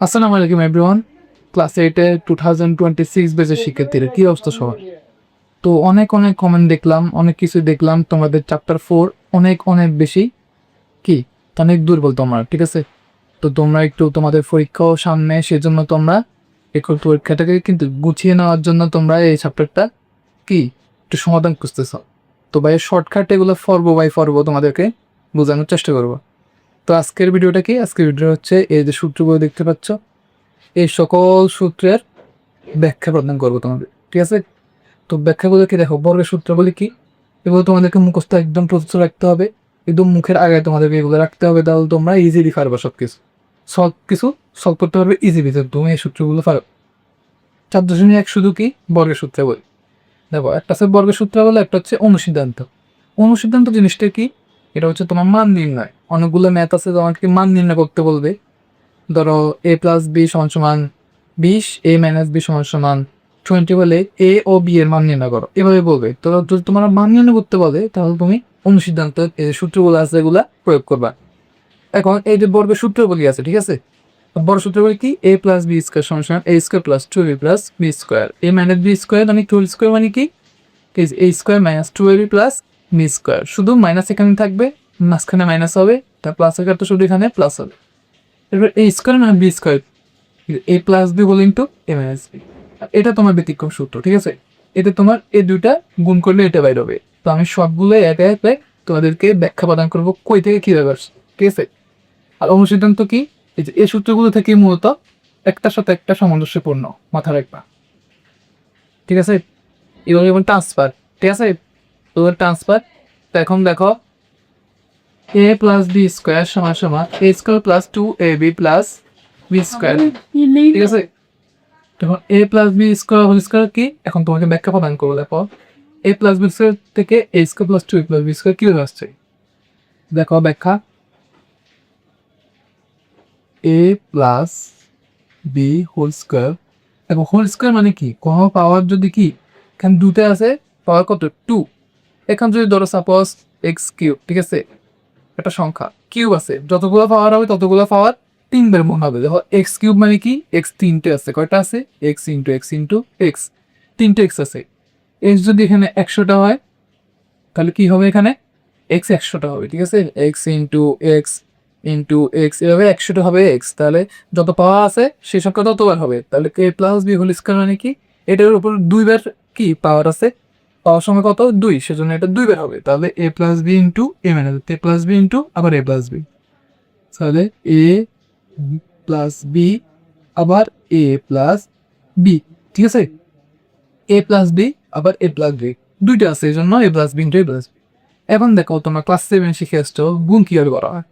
আসসালামু আলাইকুম everyone. Class 8-এ 2026 ব্যাচের শিক্ষার্থীরা কী অবস্থা সবার? তো অনেক অনেক কমেন্ট দেখলাম, অনেক কিছু দেখলাম। তোমাদের চ্যাপ্টার 4 অনেক অনেক বেশি কি অনেক দুর্বল তোমরা, ঠিক আছে? তো তোমরা একটু তোমাদের পরীক্ষাও সামনে, সেজন্য তোমরা একটু পরীক্ষাটাকে কিন্তু গুছিয়ে নেওয়ার জন্য তোমরা এই চ্যাপ্টারটা কি একটু সমাধান খুঁজতেছ। তো ভাই শর্টকাট এগুলো ফর্ব তোমাদেরকে বোঝানোর চেষ্টা করবো। তো আজকের ভিডিওটা কি? আজকের ভিডিও হচ্ছে এই যে সূত্রগুলো দেখতে পাচ্ছ, এই সকল সূত্রের ব্যাখ্যা প্রদান করবো তোমাদের, ঠিক আছে? তো ব্যাখ্যাগুলো কি দেখো, বর্গের সূত্রগুলি কি এগুলো তোমাদেরকে মুখস্থ একদম প্রস্তুত রাখতে হবে, একদম মুখের আগে তোমাদেরকে এগুলো রাখতে হবে, তাহলে তোমরা ইজিলি পারবে সব কিছু সলভ করতে পারবে ইজিলি। তুমি এই সূত্রগুলো পারো। 4.1 শুধু কি বর্গের সূত্র বলি। দেখো, একটা হচ্ছে বর্গের সূত্র বলে, একটা হচ্ছে অনুসিদ্ধান্ত। অনুসিদ্ধান্ত জিনিসটা কি? এটা হচ্ছে তোমার মান নির্ণয়। অনেকগুলো ম্যাথ আছে তোমাকে মান নির্ণয় করতে বলবে। ধরো a+b=20, a-b=20 বলে a ও b এর মান নির্ণয় করো, এভাবে বলবে। তো যদি তোমার মান নির্ণয় করতে বলে, তাহলে তুমি অনুসিদ্ধান্ত এই যে সূত্রগুলো আছে এগুলা প্রয়োগ করবা। এখন এই যে বর্গের সূত্রগুলি আছে, ঠিক আছে? বড় সূত্রগুলি কি? a+b² = a² + 2ab + b², মানে 12² মানে কি a² - 2ab + শুধু মাইনাস এখানে থাকবে, মাঝখানে মাইনাস হবে, তার প্লাস আকার তো শুধু এখানে প্লাস হবে। এবার a² - b², a+b whole into a-b। এটা তোমার ব্যতিক্রম সূত্র, ঠিক আছে? এতে তোমার এই দুইটা গুণ করলে এটা বাইর হবে। তো আমি সবগুলো একে একে তোমাদেরকে ব্যাখ্যা প্রদান করবো কই থেকে কীভাবে আসছে, ঠিক আছে? আর অনুসিদ্ধান্ত কি? এই যে এই সূত্রগুলো থেকে মূলত একটার সাথে একটা সামঞ্জস্যপূর্ণ, মাথা রাখবা, ঠিক আছে? এবার যেমন ট্রান্সফার, ঠিক আছে? তো ট্রান্সফার, তো এখন দেখো a+b² = a² + 2ab + b², ঠিক আছে? তখন a+b² কি? এখন তোমাকে ব্যাখ্যা প্রদান করবো। দেখো, a+b² থেকে a² + 2ab + b² কিভাবে আসছে, দেখো ব্যাখ্যা। a+b² এবং হোল স্কোয়ার মানে কি? কোনো পাওয়ার যদি কি এখানে দুটো আছে, পাওয়ার কত? 2। এখন যদি ধরো সাপোজ x³, ঠিক আছে? একটা সংখ্যা কিউব আছে, যতগুলো পাওয়ার হবে ততগুলো পাওয়ার 3 বার মনে হবে। দেখো x³ মানে কি? x তিনটে আছে, কয়টা আছে? x × x × x, তিনটে x আছে। x যদি এখানে 100টা হয়, তাহলে কি হবে? এখানে x 100টা হবে, ঠিক আছে? x × x × x এভাবে 100টা হবে x। তাহলে যত পাওয়া আছে সেই সংখ্যা ততবার হবে। তাহলে a+b² মানে কি? এটার উপর 2 বার কি পাওয়ার আছে, পাওয়ার সংখ্যা কত? 2, সেজন্য এটা 2 বার হবে। তাহলে a+b × a+b আবার a+b, তাহলে a+b আবার a+b, ঠিক আছে? a+b আবার a+b দুইটা আছে, এই জন্য a+b × a+b। এখন দেখো, তোমরা ক্লাস 7 শিখে আসছো গুণ কিভাবে করা হয়।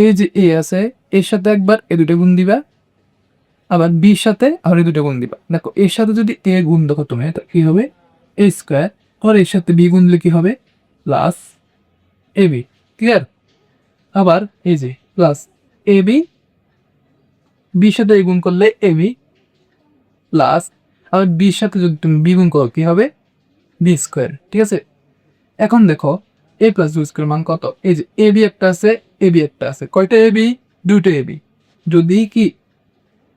এই যে a আছে, এর সাথে একবার এ দুটো গুণ দিবা, আবার বির সাথে আবার এই দুটো গুণ দিবা। দেখো, এর সাথে যদি a গুণ দেখো তুমি, কি হবে? a², আর এর সাথে b গুণ দিলে কি হবে? Plus ab, clear? আবার এই যে প্লাস ab, বির সাথে a গুণ করলে ab প্লাস, আবার বির সাথে যদি তুমি b গুণ করো কি হবে? b², ঠিক আছে? এখন দেখো a+b² মান কত? এই যে ab একটা আছে, ab একটা আছে, কয়টা ab? দুইটা ab। যদি কি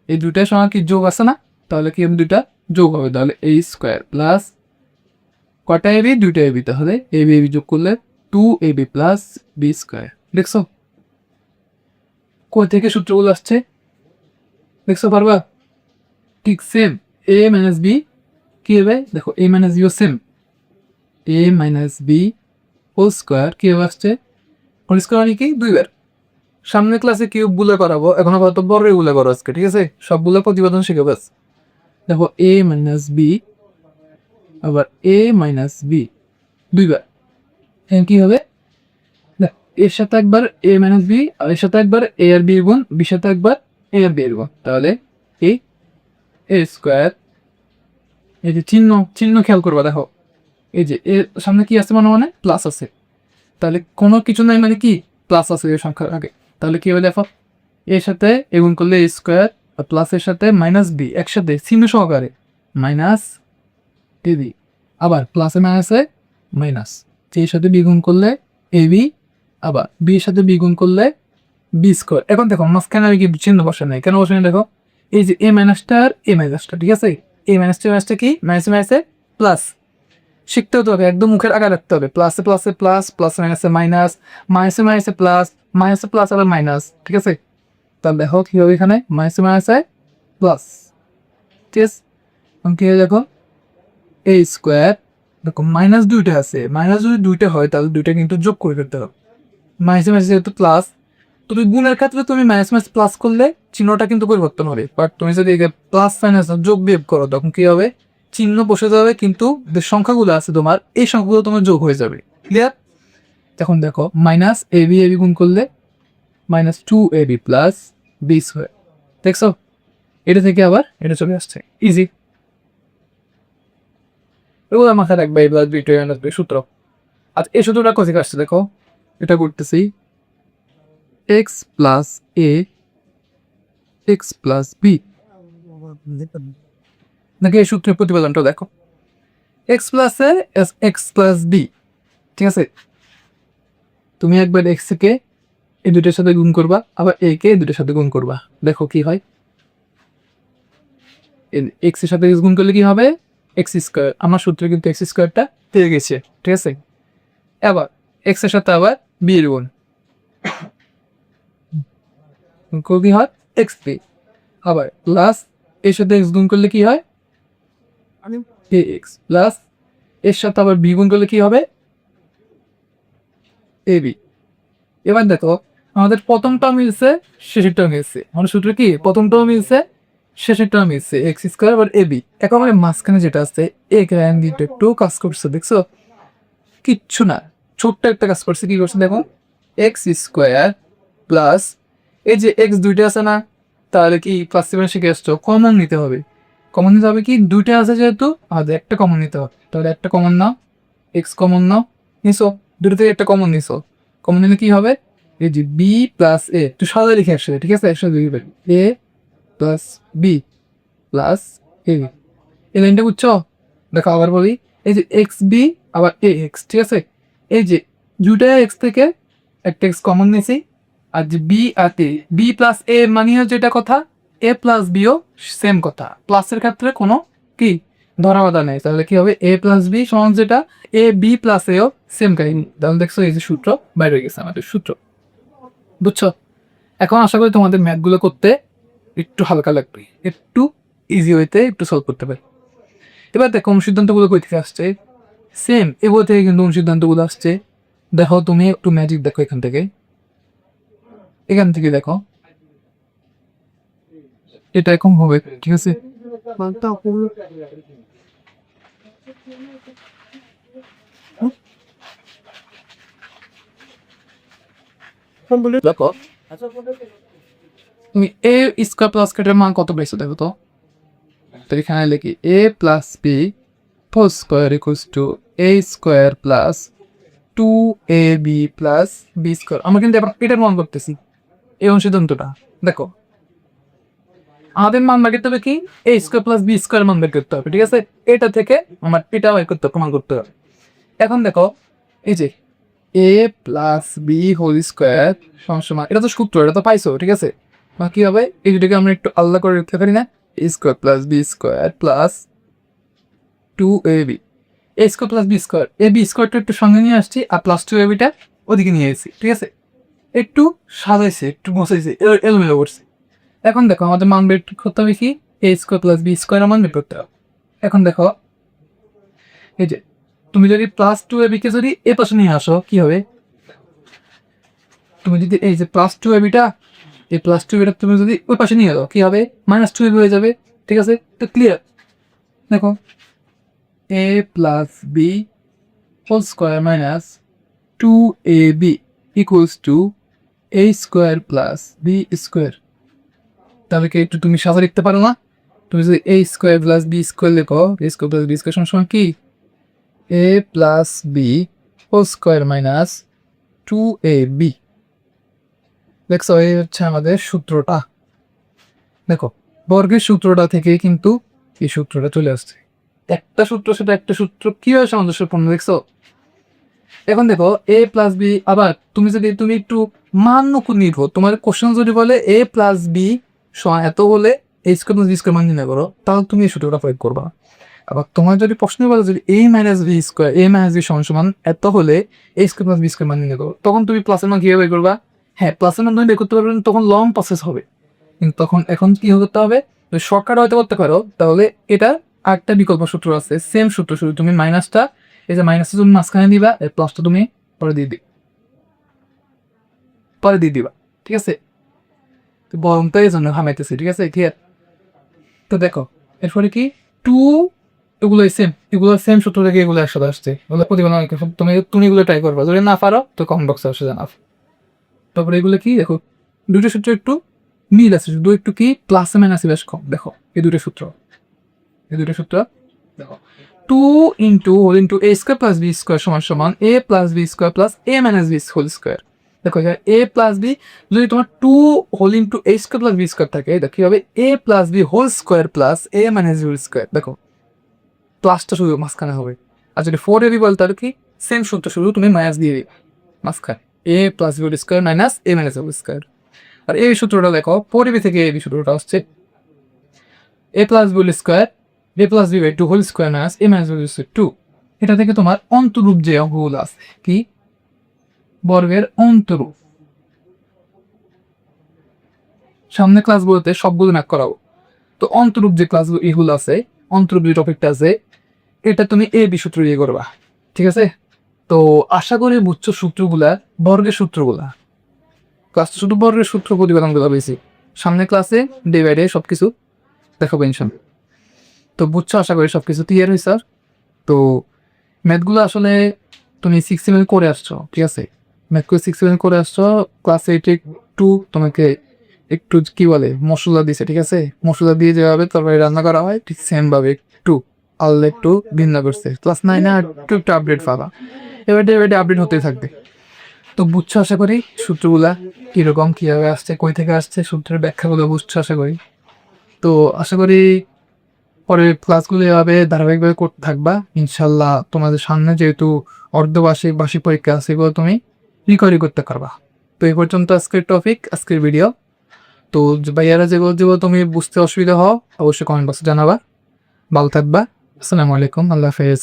এই দুইটার সঙ্গে কি যোগ আছে না, তাহলে কি দুইটা যোগ হবে, তাহলে a² প্লাস কয়টা ab? দুইটা ab। তাহলে ab যোগ করলে 2ab + b²। দেখছো কই থেকে সূত্রগুলো আসছে? দেখছো পারবা? ঠিক সেম, a - b কি হবে? দেখো a - b ও same, a - b whole square কি হবে আসছে? হোল স্কোয়ার মানে কি? 2 বার। সামনের ক্লাসে কিউব গুলো করাবো, এখন আপাতত বর্গের গুলো করো আজকে, ঠিক আছে? সবগুলো প্রতিপাদন শিখে ব্যাস। দেখো a - b আবার a - b 2 বার, এখন কি হবে? দেখ, এর সাথে একবার a - b, আর এর সাথে একবার a আর b এর গুণ, b সাথে একবার a আর b এর গুণ, তাহলে a a²। এই যে চিহ্ন চিহ্ন খেয়াল করবা, দেখো এই যে এর সামনে কি আছে? মানে প্লাস আছে, তাহলে কোনো কিছু নাই মানে কি প্লাস আছে এই সংখ্যার আগে। তাহলে কি হবে? দেখো, এর সাথে এ গুণ করলে a², আর প্লাসের সাথে -b একসাথে চিহ্ন সহকারে মাইনাস ab, আবার প্লাসে মাইনাসে মাইনাস, এর সাথে বি গুণ করলে ab, আবার বি এর সাথে বি গুণ করলে বি স্কোয়ার। এখন দেখো মাঝখানে আমি কি চিহ্ন বসে নাই, কেন বসে নাই দেখো, এই যে এ মাইনাসটা আর এ মাইনাসটা, ঠিক আছে, এ মাইনাসটা কি মাইনাসে মাইনাসে প্লাস, শিখতে হতে হবে, একদম মুখের আগে রাখতে হবে, প্লাসে প্লাসে প্লাস, প্লাস মাইনাসে মাইনাস, মাইনাসে মাইনাসে প্লাস, মাইনাসে প্লাস আবার মাইনাস, ঠিক আছে। তাহলে দেখো কি হবে এখানে মাইনাসে মাইনাসে প্লাস, ঠিক আছে। এখন কি হয় দেখো এ স্কোয়ার, দেখো মাইনাস দুইটা আছে, মাইনাস যদি দুইটা হয় তাহলে দুইটা কিন্তু যোগ করে ফেলতে হবে, মাইনাসে মাইনাসে যেহেতু প্লাস, তুমি গুণের ক্ষেত্রে তুমি মাইনাস মাইনাস প্লাস করলে চিহ্নটা কিন্তু পরিবর্তন হবে, বাট তুমি যদি প্লাস মাইনাস যোগ বিয়োগ করো তখন কি হবে, চিহ্ন বসে যাবে, কিন্তু যে সংখ্যাগুলো আছে তোমার এই সংখ্যাগুলো তোমার যোগ হয়ে যাবে, ক্লিয়ার। এখন দেখো মাইনাস এ বি গুণ করলে minus 2ab plus b square, দেখছো, এটা থেকে আবার এটা চলে আসছে, ইজি। এগুলো মাথায় রাখবে, এই প্লাস বি সূত্র। আচ্ছা এই সূত্রটা কোথেকে আসছে দেখো, এটা করতেছি এক্স প্লাস এ এক্স প্লাস বি, নাকি এই সূত্রের প্রতিপাদনটা দেখো, এক্স প্লাস এ এক্স প্লাস বি, ঠিক আছে। তুমি একবার এক্স কে এই দুটোর সাথে গুণ করবা, আবার এ কে এই দুটোর সাথে গুণ করবা, দেখো কি হয়, এক্স এর সাথে এক্স গুণ করলে কি হবে এক্স স্কোয়ার, আমার সূত্রে কিন্তু এক্স স্কোয়ারটা পেয়ে গেছে, ঠিক আছে। আবার এক্স এর সাথে আবার বি এর গুণ কি হয় এক্স বি, আবার প্লাস এর সাথে এক্স গুণ করলে কি হয় এ এক্স, প্লাস এর সাথে আবার বি গুণ করলে কি হবে এ বি। এবার দেখো আমাদের প্রথমটাও মিলছে শেষেরটাও মিলছে, আমাদের সূত্র কি প্রথমটাও মিলছে শেষেরটাও মিলছে এক্স স্কোয়ার আবার এ বি। এখন আমাদের মাঝখানে যেটা আছে এ গ্র্যান্ডিটা একটু কাজ করছে, দেখছো কিচ্ছু না, ছোট্ট একটা কাজ করছে, কি করছে দেখো এক্স স্কোয়ার প্লাস এই যে এক্স দুইটা আছে না, তাহলে কি প্লাস সেভেন শিখে আসছো, কমন নিতে হবে, কমন নিতে হবে কি দুইটা আছে যেহেতু আমাদের একটা কমন নিতে হবে, তাহলে একটা কমন নাও, এক্স কমন নাও, নিছো, দুটো থেকে একটা কমন নিছো, কমন নিলে কি হবে এই যে বি প্লাস এ, একটু সাদা লিখে আসছে, ঠিক আছে, একসাথে লিখবে এ প্লাস বি প্লাস এ, এই লাইনটা বুঝছো, দেখো আবার বলি, এই যে এক্স বি আবার এ এক্স, ঠিক আছে, এই যে দুটা এক্স থেকে একটা এক্স কমন নিয়েছি, আর যে বি আর এ, বি প্লাস এ মানিয়ে যেটা কথা, এ প্লাস বিও সেম কথা, প্লাসের ক্ষেত্রে কোনো কি ধরা বাধা নেই, তাহলে কি হবে এ প্লাস বি সমান যেটা এ বি প্লাস এও সেম কাহিনী, তাহলে দেখছো এই যে সূত্র বাইরে হয়ে গেছে আমাদের সূত্র, বুঝছো। এখন আশা করি তোমাদের ম্যাথগুলো করতে একটু হালকা লাগবে, একটু ইজি হইতে একটু সলভ করতে পারে। এবার দেখো অনুসিদ্ধান্তগুলো কই থেকে আসছে, সেম এগুলো থেকে কিন্তু অনুসিদ্ধান্তগুলো আসছে, দেখো তুমি একটু ম্যাজিক দেখো এখান থেকে দেখো এটা এরকম হবে, ঠিক আছে, দেখো তুমি এ স্কোয়ার প্লাস কেটের মান কত পেয়েছো দেখো তো, তো এখানে লিখি a plus b whole square equals to a square plus 2ab plus b square, আমরা কিন্তু এবার এটার মান করতেছি, এই অনুসিদ্ধান্তটা দেখো আমাদের মান বের করতে হবে কি এ স্কোয়ার প্লাস বি স্কোয়ার মান বের করতে হবে, ঠিক আছে, এটা থেকে আমার এটা বের করতে হবে, প্রমাণ করতে হবে। এখন দেখো এই যে এ প্লাস বি হোল স্কোয়ার সমান, এটা তো সূত্র, এটা তো পাইছো, ঠিক আছে, বা কি হবে এই দুটোকে আমরা একটু আলাদা করে লিখতে পারি না, a square plus b square plus 2ab, a square plus b square, a b স্কোয়ারটা একটু সঙ্গে নিয়ে আসছি আর প্লাস 2abটা ওদিকে নিয়ে এসেছি, ঠিক আছে, একটু সাজাইছে একটু বসাইছে এলোমেলো করছে। এখন দেখো আমাদের মান বের করতে হবে কি এ স্কোয়ার প্লাস বি স্কোয়ার মান বের করতে হবে। এখন দেখো এই যে তুমি যদি প্লাস 2ab কে যদি এ পাশে নিয়ে আসো কি হবে, তুমি যদি এই যে প্লাস 2abটা এই প্লাস 2abটা তুমি যদি ওই পাশে নিয়ে যাও কি হবে মাইনাস 2ab হয়ে যাবে, ঠিক আছে, তো ক্লিয়ার। দেখো a plus b whole square minus 2ab equals to a square plus b square, তাহলে কি একটু তুমি সাজা লিখতে পারো না, তুমি যদি a square plus b square লেখো, a square plus b square সমান কি a plus b whole square minus 2ab, দেখছো এই হচ্ছে আমাদের সূত্রটা, দেখো বর্গের সূত্রটা থেকে কিন্তু এই সূত্রটা চলে আসছে, একটা সূত্র সেটা একটা সূত্র কিভাবে সামঞ্জস্যপূর্ণ, দেখছো। এখন দেখো এ প্লাস বি, আবার তুমি যদি তুমি একটু মান উপর নির্ভর। তোমার কোশ্চেন যদি বলে এ প্লাস বি সমান এত হলে এ স্কোয়ার প্লাস বি স্কোয়ার মান নির্ণয় করো, তাহলে তুমি এই সূত্রটা প্রয়োগ করবা। আবার তোমার যদি প্রশ্ন বলে যদি এ মাইনাস বি স্কোয়ার এ মাইনাস বি সমান সমান এত হলে এ স্কোয়ার প্লাস বি স্কোয়ার মান নির্ণয় করো, তখন তুমি প্লাসের মান কিভাবে বের করবা? হ্যাঁ, প্লাসের মান তুমি বের করতে পারবে না, তখন লং প্রসেস হবে। কিন্তু তখন এখন কি করতে হবে, যদি শর্টকাট হয়তো করতে পারো, তাহলে এটা আরেকটা বিকল্প সূত্র আছে, সেম সূত্র, শুধু তুমি মাইনাসটা, এই যে মাইনাসটা তুমি মাঝখানে দিবা, এই প্লাসটা তুমি পরে দিয়ে দিবা, ঠিক আছে? তো বরংটা এই জন্য হামাইতেছি, ঠিক আছে, ক্লিয়ার? তো দেখো এরপরে কি টু, এগুলো সেম সূত্র থেকে এগুলো একসাথে আসছে, এগুলো প্রতিবার অনেক তুমি তুমি এগুলো ট্রাই করবা, যদি না পারো তো কমেন্ট বক্সে অবশ্যই জানাবো। তারপরে এগুলো কি দেখো, দুটো সূত্র একটু মিল আছে, শুধু একটু কি প্লাসে মাইনাসে বেশ কম। দেখো এই দুটো সূত্র দেখো, two into a square plus b square সমান সমান a plus b square plus a minus b whole square. দেখো এ প্লাস বি, যদি তোমার two whole into a square plus b square থাকে, দেখো কি হবে, a plus b whole square plus a minus b whole square. দেখো প্লাসটা শুধু মাঝখানে হবে। আর যদি ফোর এবি বল, তাহলে কি সেম সূত্র, শুধু তুমি মাইনাস দিয়ে দিবে মাঝখানে, a plus b whole square minus a minus whole square. আর এই সূত্রটা দেখো, ফোর এবি থেকে এবি সূত্রটা হচ্ছে a plus b whole square a plus b by two whole square minus a minus b whole square two. এটা থেকে তোমার অন্তরূপ যে অঙ্কগুলো আছে, কি বর্গের অন্তরূপ, সামনে ক্লাসগুলোতে সবগুলো ম্যাথ করাবো। তো অন্তরূপ যে ক্লাসগুলো এগুলো আছে, অন্তরূপ যে টপিকটা আছে, এটা তুমি এ বি সূত্র দিয়ে করবা, ঠিক আছে? তো আশা করি বুঝছো সূত্রগুলা, বর্গের সূত্রগুলা। ক্লাস শুধু বর্গের সূত্র প্রতিপাদনগুলো বেশি, সামনে ক্লাসে ডে বাই ডে সবকিছু দেখাবো ইনশাল্লাহ। তো বুঝছো, আশা করি সবকিছু ক্লিয়ার হয়েছে। স্যার তো ম্যাথগুলো আসলে তুমি 6-7 করে আসছো, ঠিক আছে? ম্যাথগুলো 6-7 করে আসছো, ক্লাস 8 একটু তোমাকে একটু কি বলে মশলা দিছে, ঠিক আছে? মশলা দিয়ে যেভাবে তরকারি রান্না করা হয় ঠিক সেম ভাবে একটু আল্লাহ একটু ভিন্ন করছে। ক্লাস 9 একটু একটু আপডেট পাবা, এবার আপডেট হতে থাকবে। তো বুঝছো আশা করি সূত্রগুলা কিরকম কিভাবে আসছে, কই থেকে আসছে, সূত্রের ব্যাখ্যাগুলো বুঝছো আশা করি। তো আশা করি পরের ক্লাসগুলো এভাবে ধারাবাহিকভাবে করতে থাকবা ইনশাল্লাহ। তোমাদের সামনে যেহেতু বার্ষিক পরীক্ষা আছে, এগুলো তুমি রিকভারি করতে পারবা। তো এই পর্যন্ত আজকের টপিক, আজকের ভিডিও। তো ভাইয়ারা যেগুলো তুমি বুঝতে অসুবিধা হও, অবশ্যই কমেন্ট বক্সে জানাবা। ভালো থাকবা। আসসালামু আলাইকুম, আল্লাহ হাফেজ।